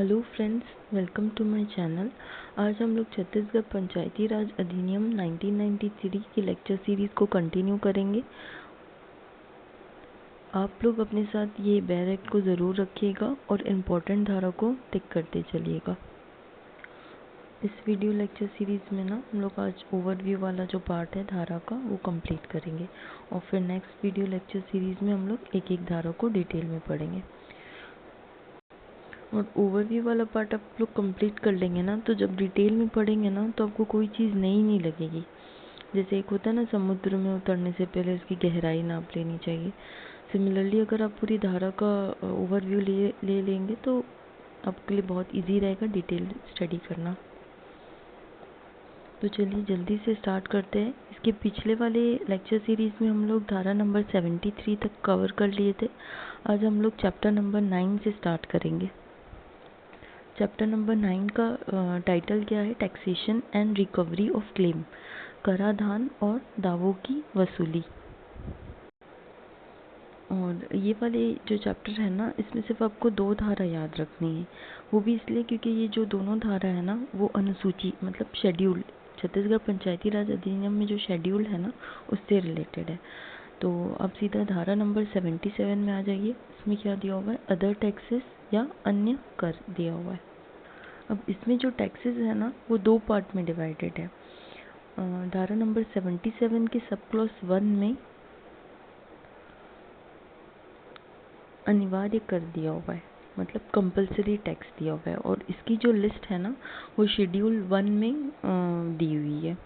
Hello friends, welcome to my channel. आज हम लोग छत्तीसगढ़ पंचायती राज अधिनियम 1993 की लेक्चर सीरीज़ को कंटिन्यू करेंगे। आप लोग अपने साथ ये बेयर एक्ट को ज़रूर रखिएगा और इम्पोर्टेंट धारा को टिक करते चलिएगा। इस वीडियो लेक्चर सीरीज़ में ना हम लोग आज ओवरव्यू वाला जो पार्ट है धारा का वो कंप्लीट करेंगे और फिर नेक्स्ट वीडियो लेक्चर सीरीज़ में हम लोग एक एक धारा को डिटेल में पढ़ेंगे। और ओवरव्यू वाला पार्ट आप लोग कंप्लीट कर लेंगे ना, तो जब डिटेल में पढ़ेंगे ना तो आपको कोई चीज़ नई नहीं लगेगी। जैसे एक होता है ना, समुद्र में उतरने से पहले उसकी गहराई नाप लेनी चाहिए। सिमिलरली अगर आप पूरी धारा का ओवरव्यू ले लेंगे तो आपके लिए बहुत इजी रहेगा डिटेल स्टडी करना। तो चलिए जल्दी से स्टार्ट करते हैं। इसके पिछले वाले लेक्चर सीरीज़ में हम लोग धारा नंबर 73 तक कवर कर लिए थे। आज हम लोग चैप्टर नंबर 9 से स्टार्ट करेंगे। चैप्टर नंबर 9 का टाइटल क्या है? Taxation and recovery of claim, कराधान और दावों की वसूली। और ये वाले जो चैप्टर है ना, इसमें सिर्फ आपको 2 धारा याद रखनी है। वो भी इसलिए क्योंकि ये जो दोनों धारा है ना वो अनुसूची मतलब शेड्यूल, छत्तीसगढ़ पंचायती राज अधिनियम में जो शेड्यूल है ना उससे रिलेटेड है। तो अब सीधा धारा नंबर 77 में आ जाइए। इसमें क्या दिया हुआ है? अदर टैक्सेस या अन्य कर दिया हुआ है। अब इसमें जो टैक्सेस है ना वो 2 पार्ट में डिवाइडेड है। धारा नंबर 77 के सब क्लॉज 1 में अनिवार्य कर दिया हुआ है, मतलब कंपलसरी टैक्स दिया हुआ है, और इसकी जो लिस्ट है ना वो शेड्यूल 1 में दी हुई है।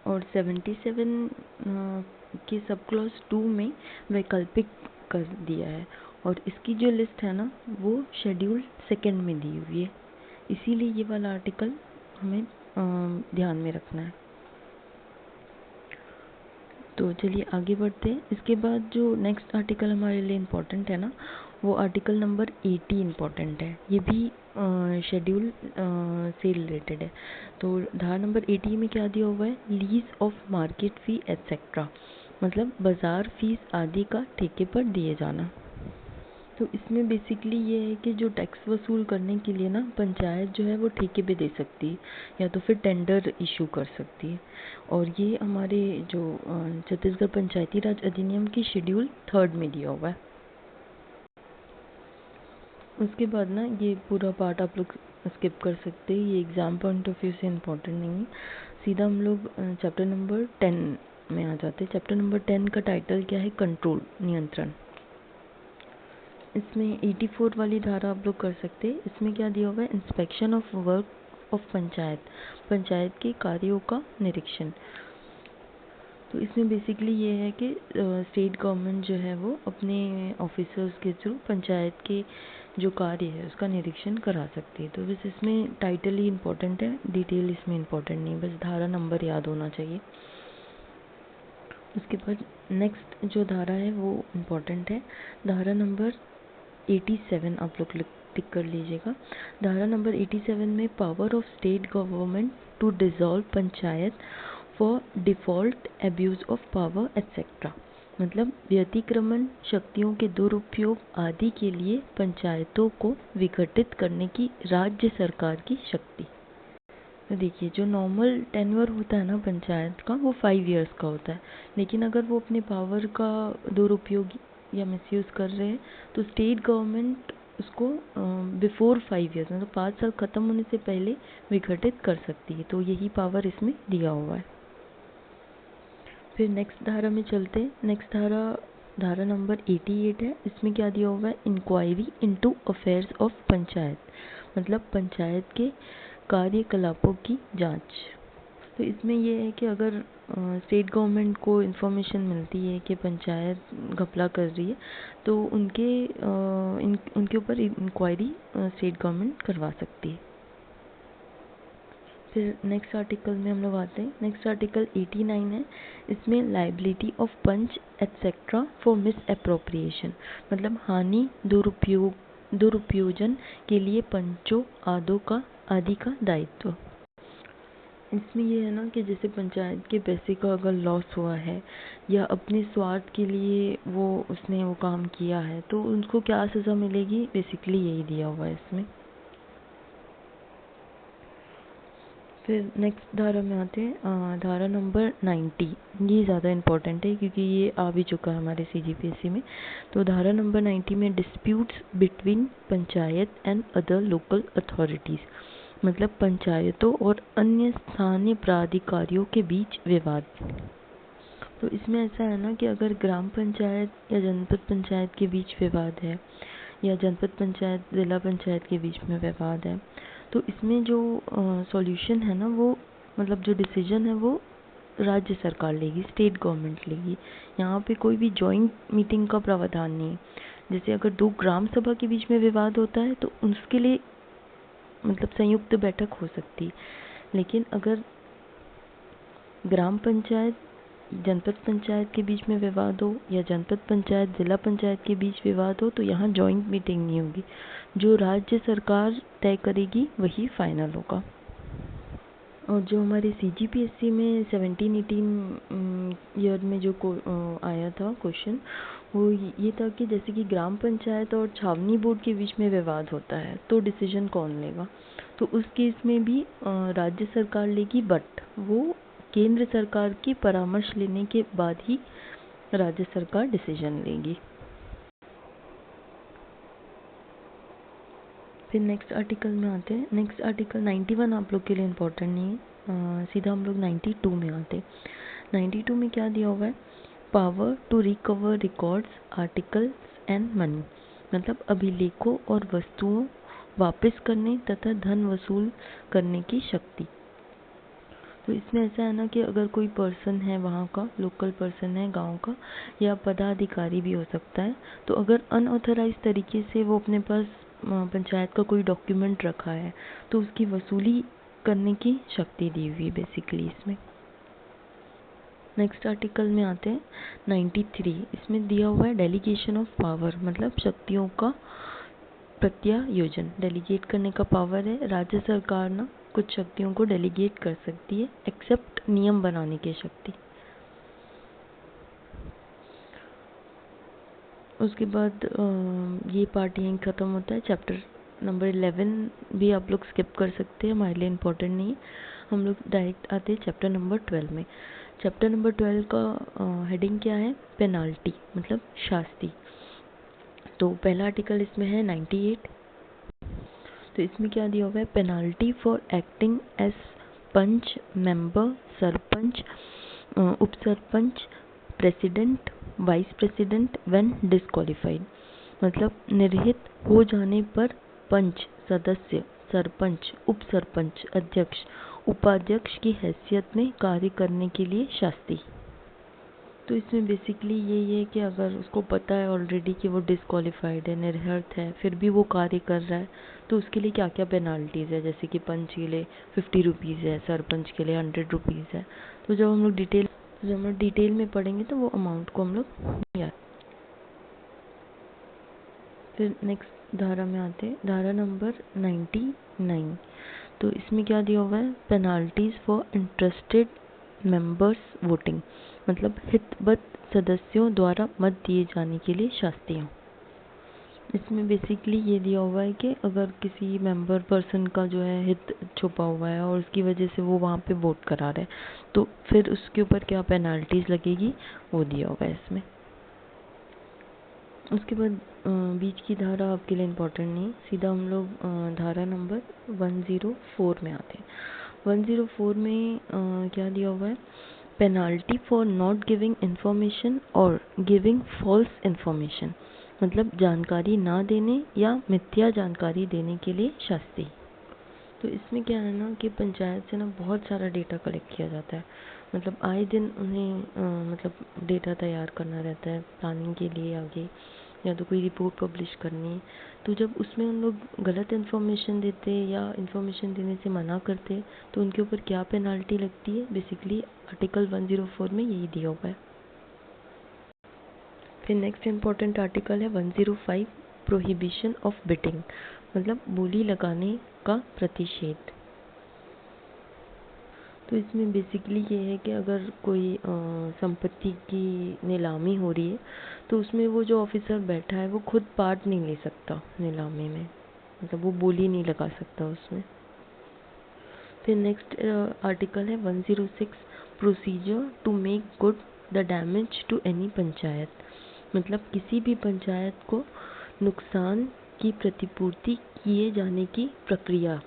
और 77 के सब क्लॉज 2 में वैकल्पिक कर दिया है, और इसकी जो लिस्ट है ना वो शेड्यूल 2 में दी हुई है। इसीलिए ये वाला आर्टिकल हमें ध्यान में रखना है। तो चलिए आगे बढ़ते हैं। इसके बाद जो नेक्स्ट आर्टिकल हमारे लिए इम्पोर्टेंट है ना वो आर्टिकल नंबर 80 इम्पोर्टेंट है। ये भी शेड्यूल से रिलेटेड है। तो धारा नंबर 80 में क्या दिया हुआ है? Lease of market fee etcetera, मतलब बाजार फीस आदि का ठेके पर दिए जाना। तो इसमें बेसिकली ये है कि जो टैक्स वसूल करने के लिए ना पंचायत जो है वो ठेके पे दे सकती है या तो फिर टेंडर इशू कर सकती है। और ये हमारे जो छत्तीसगढ़ पंचायती राज अधिनियम की शेड्यूल 3 में दिया हुआ है। उसके बाद ना ये पूरा पार्ट आप लोग स्किप कर सकते हैं, ये एग्ज़ाम पॉइंट ऑफ व्यू से इम्पोर्टेंट नहीं है। सीधा हम लोग चैप्टर नंबर 10 में आ जाते हैं। चैप्टर नंबर 10 का टाइटल क्या है? कंट्रोल, नियंत्रण। इसमें 84 वाली धारा आप लोग कर सकते हैं। इसमें क्या दिया हुआ है? Inspection of work of panchayat, panchayat के कार्यों का निरीक्षण। तो इसमें बेसिकली ये है कि स्टेट गवर्नमेंट जो है वो अपने ऑफिसर्स के थ्रू पंचायत के जो कार्य है उसका निरीक्षण करा सकती है। तो बस इसमें टाइटल ही इम्पोर्टेंट है, डिटेल इसमें इम्पोर्टेंट नहीं, बस धारा नंबर याद होना चाहिए। उसके बाद नेक्स्ट जो धारा है वो इम्पोर्टेंट है, धारा नंबर 87 आप लोग टिक कर लीजिएगा। धारा नंबर 87 में power of state government to dissolve panchayat for default abuse of power etcetera, मतलब व्यतिक्रमण, शक्तियों के दुरुपयोग आदि के लिए पंचायतों को विघटित करने की राज्य सरकार की शक्ति। तो देखिए जो नॉर्मल टेन्योर होता है ना पंचायत का वो 5 इयर्स का होता है, लेकिन अगर वो अपने पावर का दुरुपयोग या मिसयूज़ कर रहे हैं तो स्टेट गवर्नमेंट उसको बिफोर 5 इयर्स मतलब 5 साल ख़त्म होने से पहले विघटित कर सकती है। तो यही पावर इसमें दिया हुआ है। फिर नेक्स्ट धारा में चलते हैं। नेक्स्ट धारा नंबर 88 है। इसमें क्या दिया हुआ है? Inquiry into affairs of panchayat, मतलब पंचायत के कार्यकलापों की जांच। तो इसमें ये है कि अगर स्टेट गवर्नमेंट को इन्फॉर्मेशन मिलती है कि पंचायत घपला कर रही है तो उनके ऊपर इंक्वायरी स्टेट गवर्नमेंट करवा सकती है। फिर नेक्स्ट आर्टिकल में हम लोग आते हैं। नेक्स्ट आर्टिकल 89 है। इसमें liability of panch etcetera for misappropriation, मतलब हानि दुरुपयोजन के लिए पंचों आदि का दायित्व। इसमें ये है ना कि जैसे पंचायत के पैसे का अगर लॉस हुआ है या अपने स्वार्थ के लिए उसने वो काम किया है तो उनको क्या सज़ा मिलेगी, बेसिकली यही दिया हुआ है इसमें। फिर नेक्स्ट धारा में आते हैं, धारा नंबर 90। ये ज़्यादा इम्पोर्टेंट है क्योंकि ये आ भी चुका है हमारे CGPSC में। तो धारा नंबर 90 में disputes between panchayat and other local authorities, मतलब पंचायतों और अन्य स्थानीय प्राधिकारियों के बीच विवाद। तो इसमें ऐसा है ना कि अगर ग्राम पंचायत या जनपद पंचायत के बीच विवाद है या जनपद पंचायत ज़िला पंचायत के बीच में विवाद है, तो इसमें जो सॉल्यूशन है ना, वो मतलब जो डिसीजन है वो राज्य सरकार लेगी, स्टेट गवर्नमेंट लेगी। यहाँ पे कोई भी जॉइंट मीटिंग का प्रावधान नहीं है। जैसे अगर दो ग्राम सभा के बीच में विवाद होता है तो उसके लिए मतलब संयुक्त बैठक हो सकती, लेकिन अगर ग्राम पंचायत जनपद पंचायत के बीच में विवाद हो या जनपद पंचायत जिला पंचायत के बीच विवाद हो तो यहाँ जॉइंट मीटिंग नहीं होगी। जो राज्य सरकार तय करेगी वही फाइनल होगा। और जो हमारे CGPSC में 17-18 ईयर में जो आया था क्वेश्चन, वो ये था कि जैसे कि ग्राम पंचायत और छावनी बोर्ड के बीच में विवाद होता है तो डिसीजन कौन लेगा। तो उस केस में भी राज्य सरकार लेगी, बट वो केंद्र सरकार की परामर्श लेने के बाद ही राज्य सरकार डिसीजन लेगी। फिर नेक्स्ट आर्टिकल में आते हैं। नेक्स्ट आर्टिकल 91 आप लोग के लिए इम्पोर्टेंट नहीं है, सीधा हम लोग 92 में आते हैं। 92 में क्या दिया हुआ है, power to recover records articles and money, मतलब अभिलेखों और वस्तुओं वापस करने तथा धन वसूल करने की शक्ति। तो इसमें ऐसा है ना कि अगर कोई पर्सन है वहाँ का, लोकल पर्सन है गांव का या पदाधिकारी भी हो सकता है, तो अगर अनऑथराइज तरीके से वो अपने पास पंचायत का कोई डॉक्यूमेंट रखा है तो उसकी वसूली करने की शक्ति दी हुई बेसिकली इसमें। नेक्स्ट आर्टिकल में आते हैं 93। इसमें दिया हुआ है डेलीगेशन ऑफ पावर, मतलब शक्तियों का प्रत्यायोजन, डेलीगेट करने का पावर है। राज्य सरकार ना कुछ शक्तियों को डेलीगेट कर सकती है एक्सेप्ट नियम बनाने की शक्ति। उसके बाद ये पार्ट यहीं ख़त्म होता है। चैप्टर नंबर 11 भी आप लोग स्किप कर सकते हैं, हमारे लिए इम्पोर्टेंट नहीं है। हम लोग डायरेक्ट आते हैं चैप्टर नंबर 12 में। चैप्टर नंबर 12 का हेडिंग क्या है, पेनाल्टी, मतलब शास्ति। तो पहला आर्टिकल इसमें है 98। तो इसमें क्या दिया हुआ है, penalty for acting as panch, member, sarpanch, उप sarpanch, president, vice president when disqualified, मतलब निर्हित हो जाने पर पंच, सदस्य, सरपंच, उप सरपंच, अध्यक्ष, उपाध्यक्ष की हैसियत में कार्य करने के लिए शास्ति। तो इसमें बेसिकली यही है कि अगर उसको पता है ऑलरेडी कि वो डिस्क्वालिफाइड है, निर्हर्त है, फिर भी वो कार्य कर रहा है तो उसके लिए क्या क्या पेनाल्टीज़ है। जैसे कि पंच के लिए 50 रुपीज़ है, सरपंच के लिए 100 रुपीज़ है। तो जब हम लोग डिटेल में पढ़ेंगे तो वो अमाउंट को हम लोग याद। फिर नेक्स्ट धारा में आते हैं, धारा नंबर 99। तो इसमें क्या दिया हुआ है, penalties for interested members voting, मतलब हितबद्ध सदस्यों द्वारा मत दिए जाने के लिए शास्तियाँ। इसमें बेसिकली ये दिया हुआ है कि अगर किसी मेंबर पर्सन का जो है हित छुपा हुआ है और उसकी वजह से वो वहाँ पे वोट करा रहा है तो फिर उसके ऊपर क्या पेनाल्टीज लगेगी, वो दिया हुआ है इसमें। उसके बाद बीच की धारा आपके लिए इम्पोर्टेंट नहीं, सीधा हम लोग धारा नंबर 104 में आते हैं। 104 में क्या दिया हुआ है, penalty for not giving information और गिविंग फॉल्स इंफॉर्मेशन, मतलब जानकारी ना देने या मिथ्या जानकारी देने के लिए शास्ति। तो इसमें क्या है ना कि पंचायत से ना बहुत सारा डेटा कलेक्ट किया जाता है, मतलब आए दिन उन्हें मतलब डेटा तैयार करना रहता है प्लानिंग के लिए आगे, या तो कोई रिपोर्ट पब्लिश करनी है। तो जब उसमें उन लोग गलत इन्फॉर्मेशन देते या इन्फॉर्मेशन देने से मना करते तो उनके ऊपर क्या पेनाल्टी लगती है, बेसिकली आर्टिकल 104 में यही दिया हुआ है। फिर नेक्स्ट इम्पॉर्टेंट आर्टिकल है 105, प्रोहिबिशन ऑफ बिटिंग, मतलब बोली लगाने का प्रतिषेध। तो इसमें बेसिकली ये है कि अगर कोई संपत्ति की नीलामी हो रही है तो उसमें वो जो ऑफिसर बैठा है वो खुद पार्ट नहीं ले सकता नीलामी में, मतलब वो बोली नहीं लगा सकता उसमें। फिर नेक्स्ट आर्टिकल है 106 procedure to make good the damage to any panchayat, मतलब किसी भी पंचायत को नुकसान की प्रतिपूर्ति किए जाने की प्रक्रिया।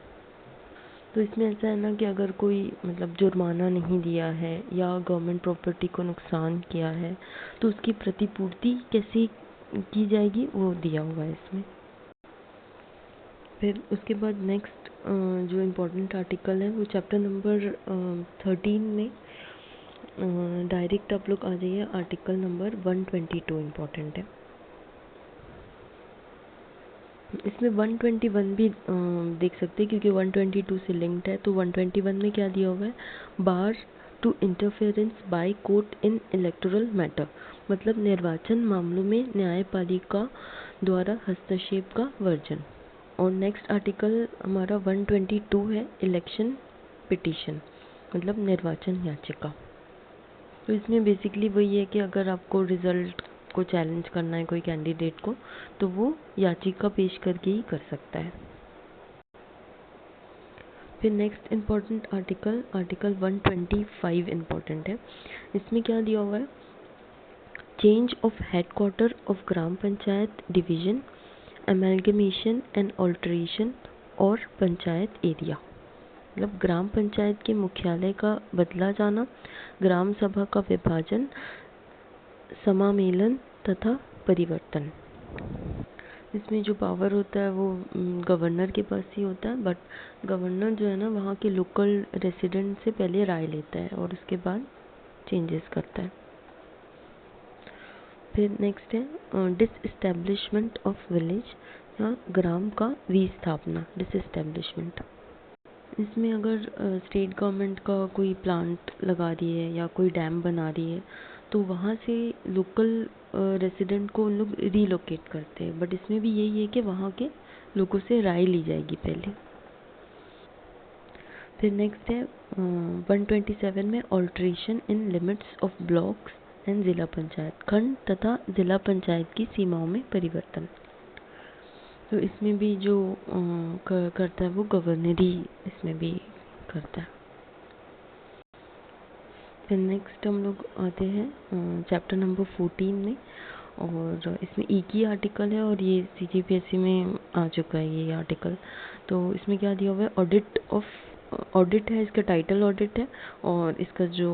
तो इसमें ऐसा है ना कि अगर कोई मतलब जुर्माना नहीं दिया है या गवर्नमेंट प्रॉपर्टी को नुकसान किया है तो उसकी प्रतिपूर्ति कैसे की जाएगी वो दिया हुआ है इसमें। फिर उसके बाद नेक्स्ट जो इम्पोर्टेंट आर्टिकल है वो चैप्टर नंबर 13 में डायरेक्ट आप लोग आ जाइए, आर्टिकल नंबर 122 इम्पोर्टेंट है। इसमें 121 भी देख सकते हैं क्योंकि 122 से लिंक्ड है। तो 121 में क्या दिया हुआ है, bar to interference by court in electoral matter, मतलब निर्वाचन मामलों में न्यायपालिका द्वारा हस्तक्षेप का वर्जन। और नेक्स्ट आर्टिकल हमारा 122 है इलेक्शन पिटीशन, मतलब निर्वाचन याचिका। तो इसमें बेसिकली वही है कि अगर आपको रिजल्ट को चैलेंज करना है कोई कैंडिडेट को तो वो याचिका पेश करके ही कर सकता है। फिर next important article article 125 important है। इसमें क्या दिया हुआ है, change of headquarter of gram panchayat division, amalgamation and alteration और पंचायत एरिया, मतलब ग्राम पंचायत के मुख्यालय का बदला जाना, ग्राम सभा का विभाजन, समामेलन तथा परिवर्तन। इसमें जो पावर होता है वो गवर्नर के पास ही होता है, बट गवर्नर जो है ना वहाँ के लोकल रेसिडेंट से पहले राय लेता है और उसके बाद चेंजेस करता है। फिर नेक्स्ट है डिसएस्टेब्लिशमेंट ऑफ विलेज या ग्राम का विस्थापना, डिसएस्टेब्लिशमेंट। इसमें अगर स्टेट गवर्नमेंट का कोई प्लांट लगा रही है या कोई डैम बना रही है तो वहाँ से लोकल रेसिडेंट को उन लोग रीलोकेट करते हैं, बट इसमें भी यही है कि वहाँ के लोगों से राय ली जाएगी पहले। फिर नेक्स्ट है 127 में alteration in limits of blocks and जिला पंचायत, खंड तथा जिला पंचायत की सीमाओं में परिवर्तन। तो इसमें भी जो करता है वो गवर्नर ही इसमें भी करता है। फिर नेक्स्ट हम लोग आते हैं चैप्टर नंबर 14 में, और इसमें एक ही आर्टिकल है और ये CGPSC में आ चुका है ये आर्टिकल। तो इसमें क्या दिया हुआ है, ऑडिट है, इसका टाइटल ऑडिट है और इसका जो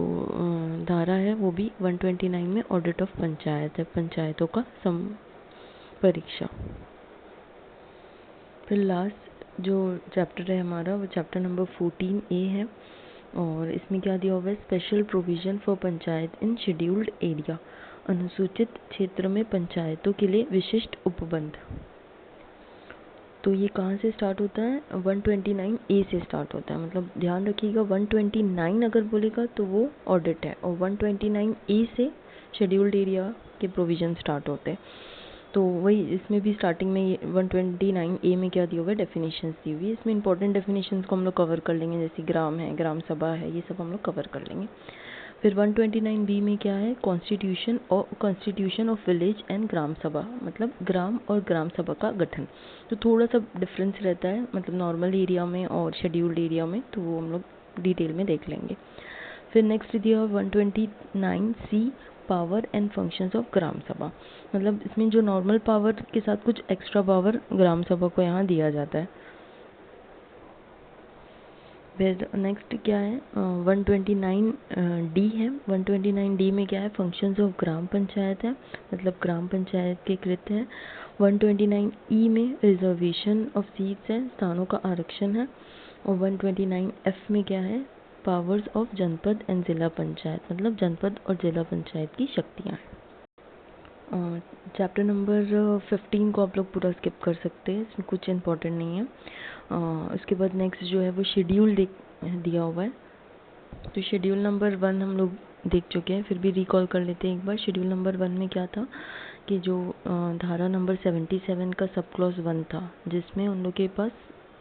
धारा है वो भी 129 में ऑडिट ऑफ पंचायत है, पंचायतों का परीक्षा। फिर लास्ट जो चैप्टर है हमारा वो चैप्टर नंबर 14A है और इसमें क्या दिया हुआ है, special provision for panchayat in scheduled area, अनुसूचित क्षेत्र में पंचायतों के लिए विशिष्ट उपबंध। तो ये कहाँ से स्टार्ट होता है, 129A से स्टार्ट होता है, मतलब ध्यान रखिएगा 129 अगर बोलेगा तो वो ऑडिट है और 129A से शेड्यूल्ड एरिया के प्रोविज़न स्टार्ट होते हैं। तो वही इसमें भी स्टार्टिंग में 129A में क्या दिया हुआ है, डेफिनेशंस दी हुई है। इसमें इंपॉर्टेंट डेफिनेशंस को हम लोग कवर कर लेंगे, जैसे ग्राम है, ग्राम सभा है, ये सब हम लोग कवर कर लेंगे। फिर 129B में क्या है, कॉन्स्टिट्यूशन ऑफ विलेज एंड ग्राम सभा, मतलब ग्राम और ग्राम सभा का गठन। तो थोड़ा सा डिफरेंस रहता है, मतलब नॉर्मल एरिया में और शेड्यूल्ड एरिया में, तो वो हम लोग डिटेल में देख लेंगे। फिर नेक्स्ट दिया 129C power and functions of gram sabha, मतलब इसमें जो नॉर्मल पावर के साथ कुछ एक्स्ट्रा पावर ग्राम सभा को यहाँ दिया जाता है। फिर नेक्स्ट क्या है, 129D है। 129D में क्या है, फंक्शंस ऑफ ग्राम पंचायत है, मतलब ग्राम पंचायत के कृत्य है। 129E में रिजर्वेशन ऑफ सीट्स है, स्थानों का आरक्षण है। और 129F में क्या है, पावर्स ऑफ जनपद एंड जिला पंचायत, मतलब जनपद और जिला पंचायत की शक्तियाँ हैं। चैप्टर नंबर 15 को आप लोग पूरा स्किप कर सकते हैं, इसमें कुछ इंपॉर्टेंट नहीं है। उसके बाद नेक्स्ट जो है वो शेड्यूल दिया हुआ है। तो शेड्यूल नंबर 1 हम लोग देख चुके हैं, फिर भी रिकॉल कर लेते हैं एक बार। शेड्यूल नंबर 1 में क्या था कि जो धारा नंबर 77 का सब क्लॉज 1 था जिसमें उन लोग के पास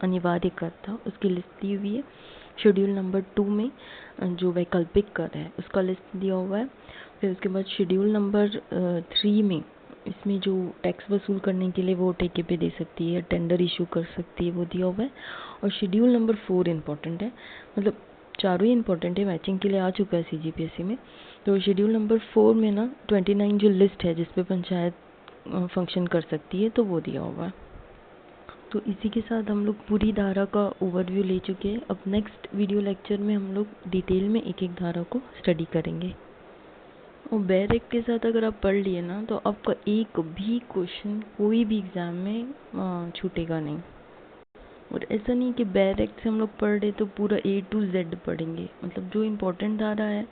अनिवार्य कर था, उसकी लिस्ट दी हुई है। शेड्यूल नंबर 2 में जो वैकल्पिक कर है उसका लिस्ट दिया हुआ है। फिर उसके बाद शेड्यूल नंबर 3 में इसमें जो टैक्स वसूल करने के लिए वो ठेके पे दे सकती है, टेंडर इशू कर सकती है, वो दिया हुआ है। और शेड्यूल नंबर 4 इम्पॉर्टेंट है, मतलब चारों ही इम्पॉर्टेंट है, मैचिंग के लिए आ चुका है CGPSC में। तो शेड्यूल नंबर 4 में ना 29 जो लिस्ट है जिसपे पंचायत फंक्शन कर सकती है, तो वो दिया हुआ है। तो इसी के साथ हम लोग पूरी धारा का ओवरव्यू ले चुके हैं। अब नेक्स्ट वीडियो लेक्चर में हम लोग डिटेल में एक एक धारा को स्टडी करेंगे। और बेयर एक्ट के साथ अगर आप पढ़ लिए ना तो आपका एक भी क्वेश्चन कोई भी एग्ज़ाम में छूटेगा नहीं। और ऐसा नहीं कि बेयर एक्ट से हम लोग पढ़ रहे तो पूरा A to Z पढ़ेंगे, मतलब जो इम्पोर्टेंट धारा है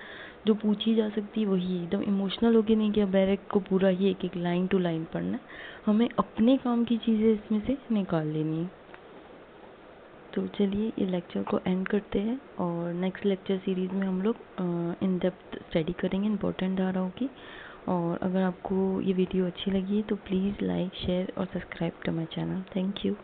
जो पूछी जा सकती है वही, एकदम इमोशनल होके नहीं कि बेयर एक्ट को पूरा ही एक एक लाइन टू लाइन पढ़ना है, हमें अपने काम की चीज़ें इसमें से निकाल लेनी है। तो चलिए ये लेक्चर को एंड करते हैं और नेक्स्ट लेक्चर सीरीज़ में हम लोग इन डेप्थ स्टडी करेंगे इम्पोर्टेंट धाराओं की। और अगर आपको ये वीडियो अच्छी लगी तो प्लीज़ लाइक, शेयर और subscribe to my channel. Thank you.